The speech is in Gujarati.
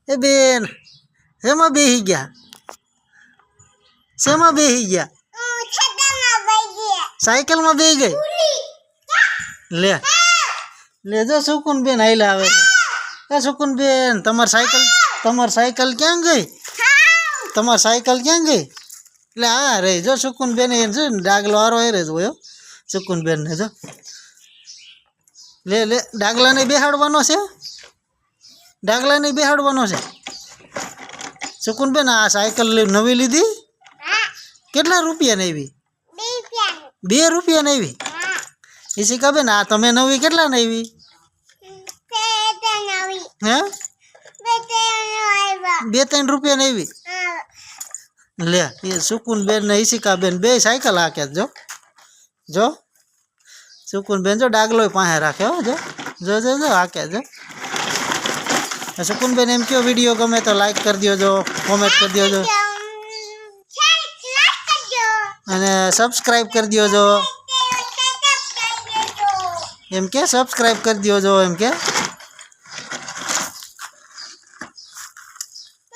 એ બેન શેમાં બેસી ગયા? શેમાં બેસી ગયા? સાયકલમાં બેસી ગઈ. લે લે જો સુકુનબેન હાઈલા આવે છે. એ સુકુનબેન તમારી સાયકલ ક્યાં ગઈ? તમારી સાયકલ ક્યાં ગઈ? એટલે હા રે જો સુકુનબેન એ જો ડાગલો હારો એ રે જોયો સુકુનબેન ને જો. લે લે ડાગલાને બેહાડવાનો છે. ડાગલાને બેહાડવાનો છે. સુકુનબેન આ સાયકલ નવી લીધી? કેટલા રૂપિયાની આવી? 2 રૂપિયાની આવી. ઈશિકાબેન આ તમે નવી કેટલાની આવી? હે 2-3 રૂપિયાની આવી. લે એ સુકુનબેન ને ઈશિકાબેન બે સાયકલ હાકે જો જો સુકુનબેન જો ડાગલો પાસે રાખે હો જો જો જો જો હાકે જો. સુકુનબેન એમ કયો વિડીયો ગમે તો લાઈક કરી દો, કોમેન્ટ કરી દો અને સબસ્ક્રાઈબ કરી દો. એમ કે સબસ્ક્રાઈબ કરી દો એમ કે.